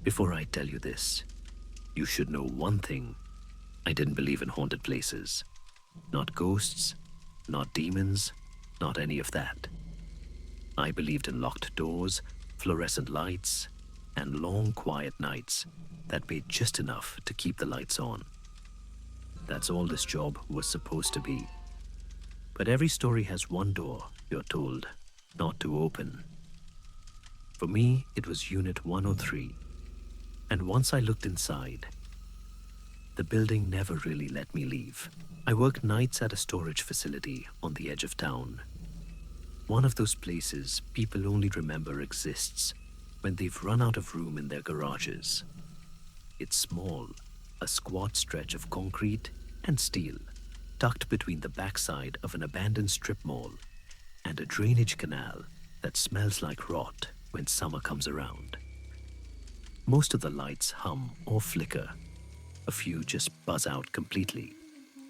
Before I tell you this, you should know one thing. I didn't believe in haunted places. Not ghosts, not demons, not any of that. I believed in locked doors, fluorescent lights, and long quiet nights that paid just enough to keep the lights on. That's all this job was supposed to be. But every story has one door, you're told, not to open. For me, it was Unit 103. And once I looked inside, the building never really let me leave. I worked nights at a storage facility on the edge of town. One of those places people only remember exists when they've run out of room in their garages. It's small, a squat stretch of concrete and steel, tucked between the backside of an abandoned strip mall and a drainage canal that smells like rot when summer comes around. Most of the lights hum or flicker. A few just buzz out completely,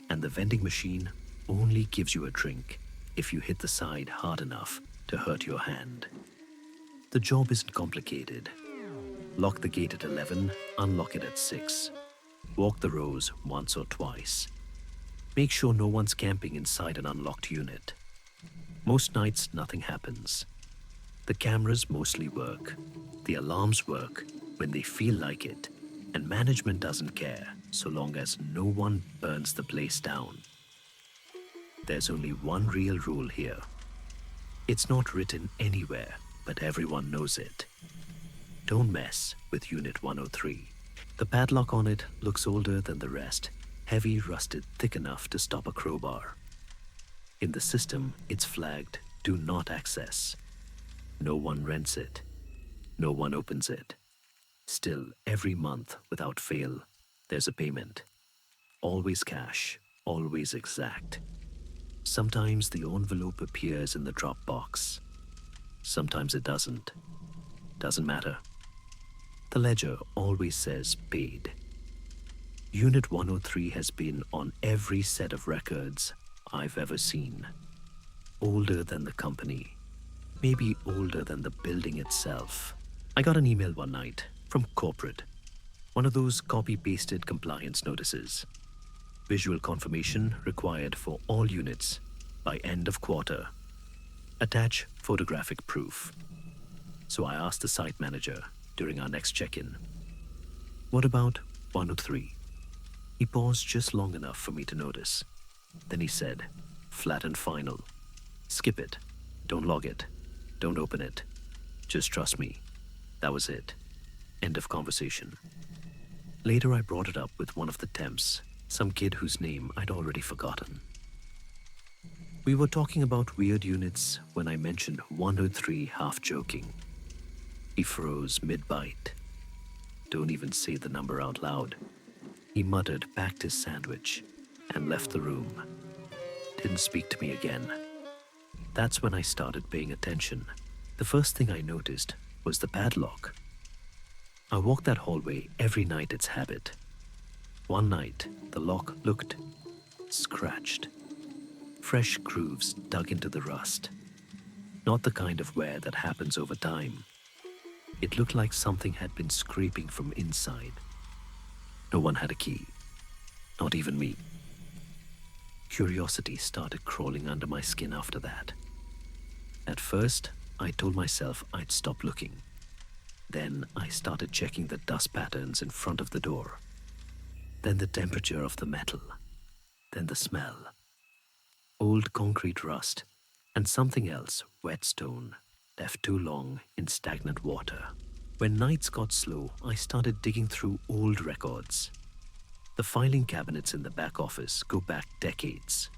and the vending machine only gives you a drink if you hit the side hard enough to hurt your hand. The job isn't complicated. Lock the gate at 11, unlock it at 6. Walk the rows once or twice. Make sure no one's camping inside an unlocked unit. Most nights, nothing happens. The cameras mostly work. The alarms work when they feel like it, and management doesn't care so long as no one burns the place down. There's only one real rule here. It's not written anywhere, but everyone knows it. Don't mess with Unit 103. The padlock on it looks older than the rest, heavy, rusted, thick enough to stop a crowbar. In the system, it's flagged Do Not Access. No one rents it. No one opens it. Still, every month, without fail, there's a payment. Always cash, always exact. Sometimes the envelope appears in the drop box. Sometimes it doesn't. Doesn't matter. The ledger always says paid. Unit 103 has been on every set of records I've ever seen. Older than the company. Maybe older than the building itself. I got an email one night from corporate. One of those copy-pasted compliance notices. Visual confirmation required for all units by end of quarter. Attach photographic proof. So I asked the site manager during our next check-in, what about 103? He paused just long enough for me to notice. Then he said, flat and final. Skip it. Don't log it. Don't open it. Just trust me. That was it. End of conversation. Later I brought it up with one of the temps, some kid whose name I'd already forgotten. We were talking about weird units when I mentioned 103 half joking. He froze mid-bite. Don't even say the number out loud. He muttered, packed his sandwich, and left the room. Didn't speak to me again. That's when I started paying attention. The first thing I noticed was the padlock. I walked that hallway every night it's habit. One night, the lock looked scratched. Fresh grooves dug into the rust. Not the kind of wear that happens over time. It looked like something had been scraping from inside. No one had a key. Not even me. Curiosity started crawling under my skin after that. At first, I told myself I'd stop looking. Then I started checking the dust patterns in front of the door. Then the temperature of the metal. Then the smell. Old concrete rust and something else, wet stone, left too long in stagnant water. When nights got slow, I started digging through old records. The filing cabinets in the back office go back decades.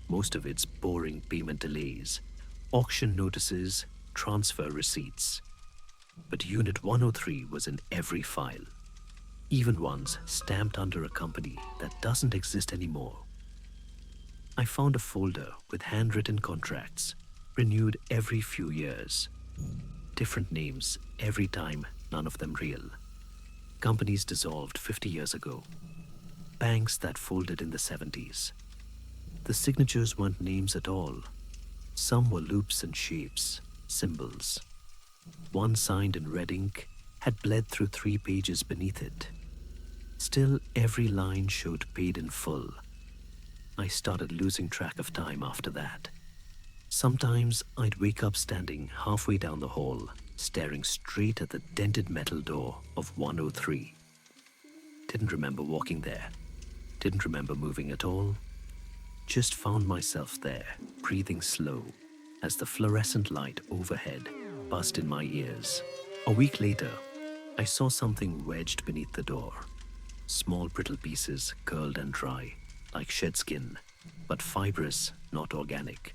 Most of it's boring payment delays, auction notices, transfer receipts. But Unit 103 was in every file, even ones stamped under a company that doesn't exist anymore. I found a folder with handwritten contracts, renewed every few years. Different names every time, none of them real. Companies dissolved 50 years ago. Banks that folded in the 70s. The signatures weren't names at all. Some were loops and shapes, symbols. One signed in red ink, had bled through 3 pages beneath it. Still, every line showed paid in full. I started losing track of time after that. Sometimes I'd wake up standing halfway down the hall, staring straight at the dented metal door of 103. Didn't remember walking there. Didn't remember moving at all. Just found myself there, breathing slow, as the fluorescent light overhead buzzed in my ears. A week later, I saw something wedged beneath the door. Small brittle pieces, curled and dry, like shed skin, but fibrous, not organic.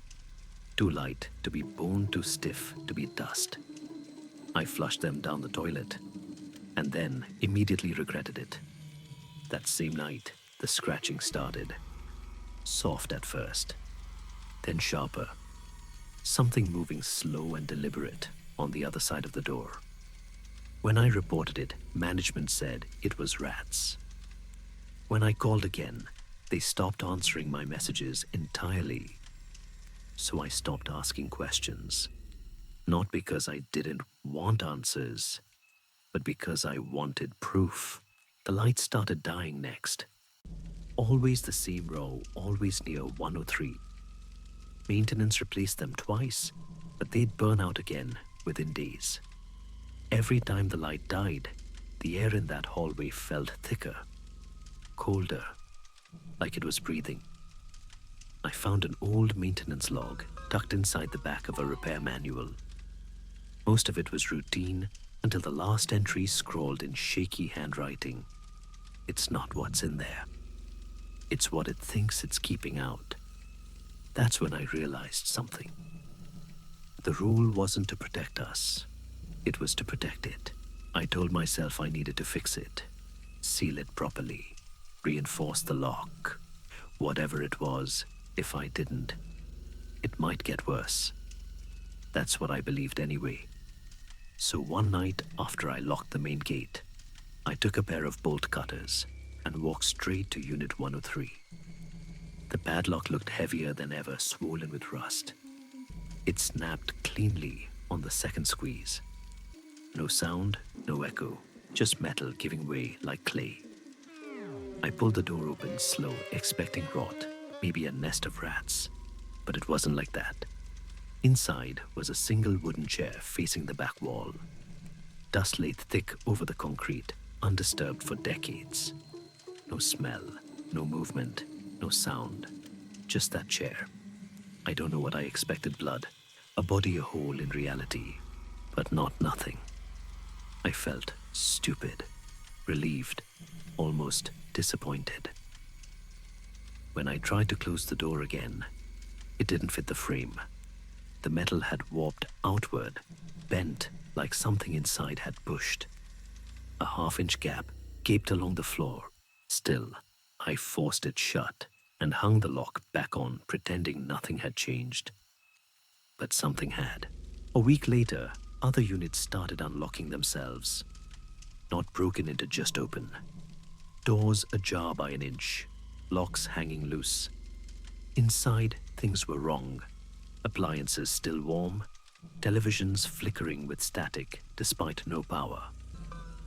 Too light to be bone, too stiff to be dust. I flushed them down the toilet, and then immediately regretted it. That same night, the scratching started. Soft at first, then sharper. Something moving slow and deliberate on the other side of the door. When I reported it, management said it was rats. When I called again, they stopped answering my messages entirely. So I stopped asking questions. Not because I didn't want answers, but because I wanted proof. The lights started dying next. Always the same row, always near 103. Maintenance replaced them twice, but they'd burn out again within days. Every time the light died, the air in that hallway felt thicker, colder, like it was breathing. I found an old maintenance log tucked inside the back of a repair manual. Most of it was routine until the last entry scrawled in shaky handwriting. It's not what's in there. It's what it thinks it's keeping out. That's when I realized something. The rule wasn't to protect us. It was to protect it. I told myself I needed to fix it, seal it properly, reinforce the lock. Whatever it was, if I didn't, it might get worse. That's what I believed anyway. So one night after I locked the main gate, I took a pair of bolt cutters and walked straight to Unit 103. The padlock looked heavier than ever, swollen with rust. It snapped cleanly on the second squeeze. No sound, no echo, just metal giving way like clay. I pulled the door open slow, expecting rot, maybe a nest of rats, but it wasn't like that. Inside was a single wooden chair facing the back wall. Dust laid thick over the concrete, undisturbed for decades. No smell, no movement, no sound, just that chair. I don't know what I expected: blood, a body a hole in reality, but not nothing. I felt stupid, relieved, almost disappointed. When I tried to close the door again, it didn't fit the frame. The metal had warped outward, bent like something inside had pushed. A half-inch gap gaped along the floor. Still, I forced it shut and hung the lock back on, pretending nothing had changed. But something had. A week later, other units started unlocking themselves. Not broken into, just open. Doors ajar by an inch, locks hanging loose. Inside, things were wrong. Appliances still warm, televisions flickering with static despite no power.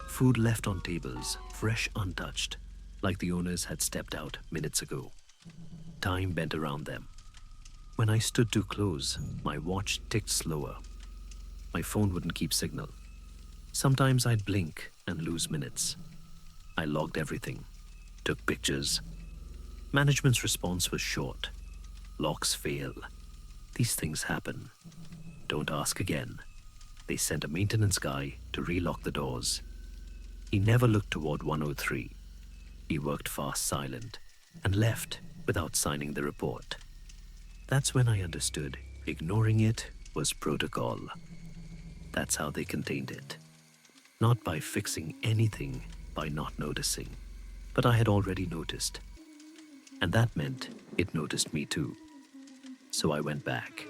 Food left on tables, fresh untouched, like the owners had stepped out minutes ago. Time bent around them. When I stood too close, my watch ticked slower. My phone wouldn't keep signal. Sometimes I'd blink and lose minutes. I logged everything, took pictures. Management's response was short. Locks fail. These things happen. Don't ask again. They sent a maintenance guy to relock the doors. He never looked toward 103. He worked fast, silent, and left without signing the report. That's when I understood ignoring it was protocol. That's how they contained it. Not by fixing anything, by not noticing. But I had already noticed. And that meant it noticed me too. So I went back.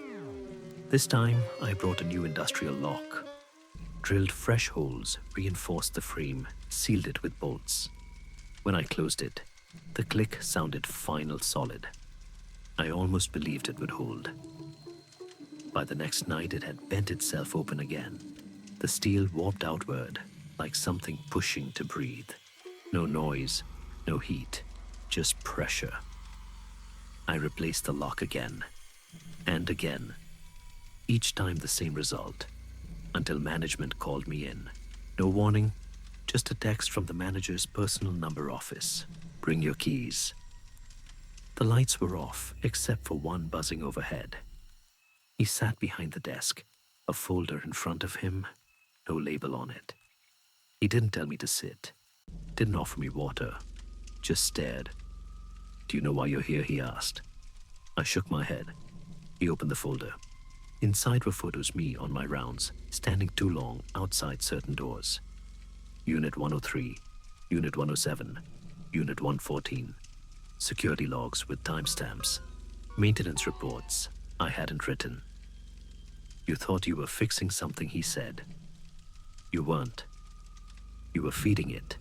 This time, I brought a new industrial lock. Drilled fresh holes, reinforced the frame, sealed it with bolts. When I closed it, the click sounded final, solid. I almost believed it would hold. By the next night, it had bent itself open again. The steel warped outward, like something pushing to breathe. No noise, no heat, just pressure. I replaced the lock again and again, each time the same result, until management called me in. No warning, just a text from the manager's personal number office. Bring your keys. The lights were off except for one buzzing overhead. He sat behind the desk, a folder in front of him, no label on it. He didn't tell me to sit, didn't offer me water, just stared. Do you know why you're here? He asked. I shook my head. He opened the folder. Inside were photos me on my rounds, standing too long outside certain doors. Unit 103, Unit 107, Unit 114. Security logs with timestamps. Maintenance reports I hadn't written. You thought you were fixing something, he said. You weren't. You were feeding it.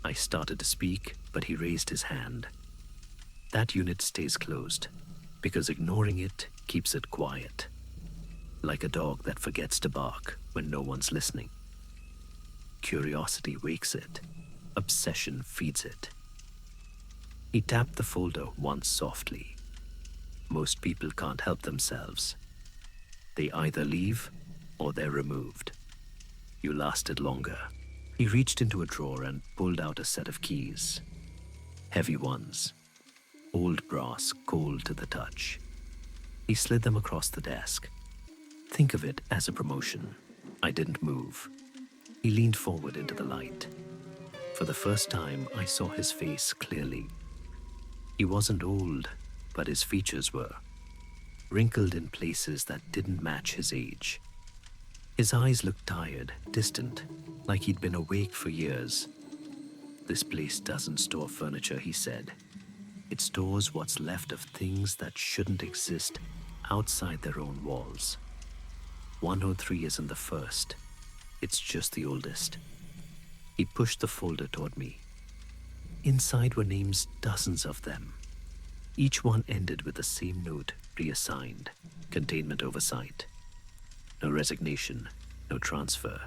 I started to speak, but he raised his hand. That unit stays closed, because ignoring it keeps it quiet. Like a dog that forgets to bark when no one's listening. Curiosity wakes it. Obsession feeds it. He tapped the folder once softly. Most people can't help themselves. They either leave or they're removed. You lasted longer. He reached into a drawer and pulled out a set of keys. Heavy ones. Old brass, cold to the touch. He slid them across the desk. Think of it as a promotion. I didn't move. He leaned forward into the light. For the first time, I saw his face clearly. He wasn't old, but his features were. Wrinkled in places that didn't match his age. His eyes looked tired, distant, like he'd been awake for years. This place doesn't store furniture, he said. It stores what's left of things that shouldn't exist outside their own walls. 103 isn't the first. It's just the oldest. He pushed the folder toward me. Inside were names, dozens of them. Each one ended with the same note, reassigned. Containment oversight. No resignation, no transfer,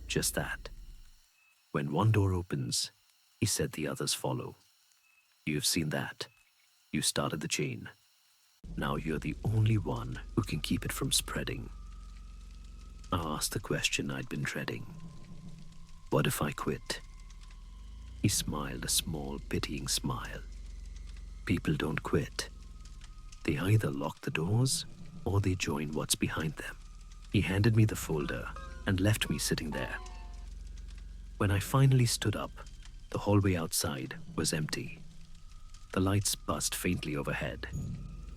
just that. When one door opens, he said the others follow. You've seen that. You started the chain. Now you're the only one who can keep it from spreading. I asked the question I'd been dreading. What if I quit? He smiled a small, pitying smile. People don't quit. They either lock the doors or they join what's behind them. He handed me the folder and left me sitting there. When I finally stood up, the hallway outside was empty. The lights buzzed faintly overhead.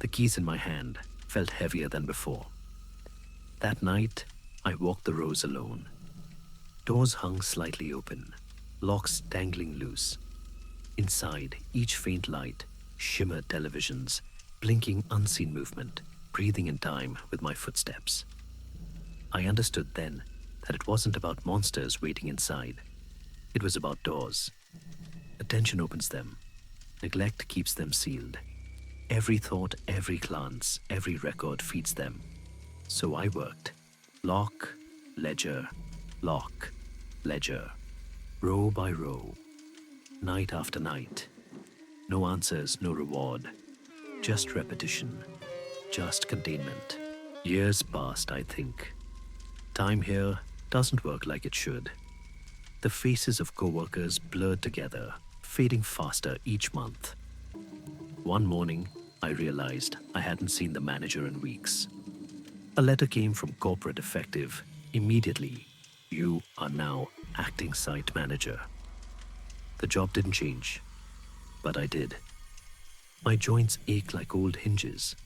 The keys in my hand felt heavier than before. That night, I walked the rows alone. Doors hung slightly open, locks dangling loose. Inside, each faint light shimmered televisions, blinking unseen movement, breathing in time with my footsteps. I understood then that it wasn't about monsters waiting inside. It was about doors. Attention opens them. Neglect keeps them sealed. Every thought, every glance, every record feeds them. So I worked. Lock, ledger, lock, ledger. Row by row. Night after night. No answers, no reward. Just repetition. Just containment. Years passed, I think. Time here doesn't work like it should. The faces of co-workers blurred together, fading faster each month. One morning, I realized I hadn't seen the manager in weeks. A letter came from corporate effective. Immediately, you are now acting site manager. The job didn't change, but I did. My joints ache like old hinges.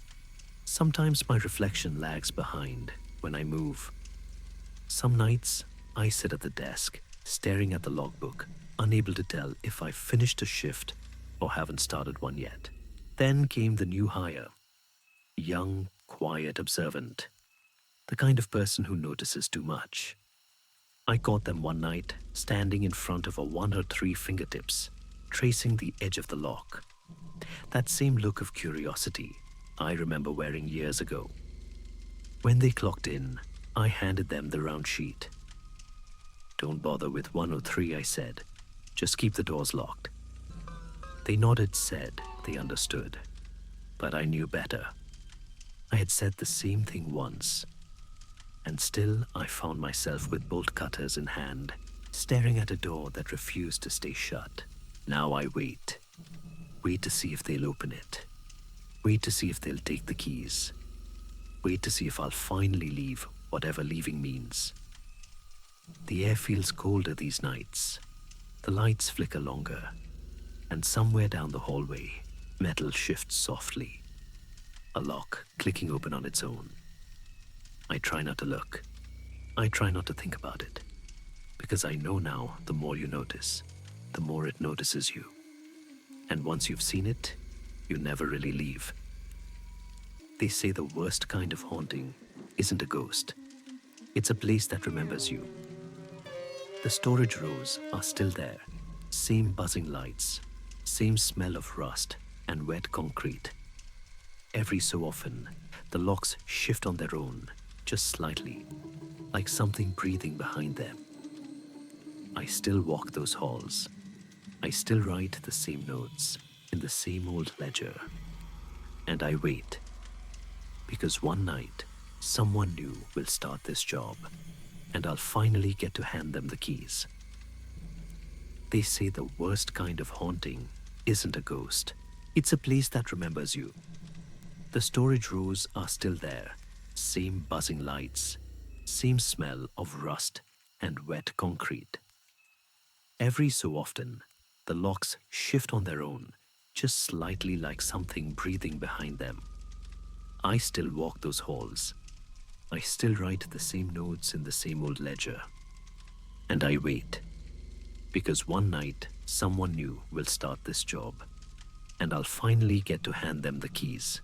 Sometimes my reflection lags behind when I move. Some nights, I sit at the desk, staring at the logbook, unable to tell if I've finished a shift or haven't started one yet. Then came the new hire. Young, quiet, observant. The kind of person who notices too much. I caught them one night, standing in front of a 103 fingertips, tracing the edge of the lock. That same look of curiosity I remember wearing years ago. When they clocked in, I handed them the round sheet. Don't bother with 103, I said. Just keep the doors locked. They nodded, said they understood. But I knew better. I had said the same thing once. And still I found myself with bolt cutters in hand, staring at a door that refused to stay shut. Now I wait. Wait to see if they'll open it. Wait to see if they'll take the keys. Wait to see if I'll finally leave, whatever leaving means. The air feels colder these nights. The lights flicker longer. And somewhere down the hallway, metal shifts softly. A lock clicking open on its own. I try not to look. I try not to think about it. Because I know now the more you notice, the more it notices you. And once you've seen it, you never really leave. They say the worst kind of haunting isn't a ghost. It's a place that remembers you. The storage rows are still there. Same buzzing lights, same smell of rust and wet concrete. Every so often, the locks shift on their own, just slightly, like something breathing behind them. I still walk those halls. I still write the same notes in the same old ledger. And I wait. Because one night, someone new will start this job, and I'll finally get to hand them the keys. They say the worst kind of haunting isn't a ghost. It's a place that remembers you. The storage rows are still there. Same buzzing lights, same smell of rust and wet concrete. Every so often, the locks shift on their own, just slightly like something breathing behind them. I still walk those halls. I still write the same notes in the same old ledger. And I wait. Because one night, someone new will start this job, and I'll finally get to hand them the keys.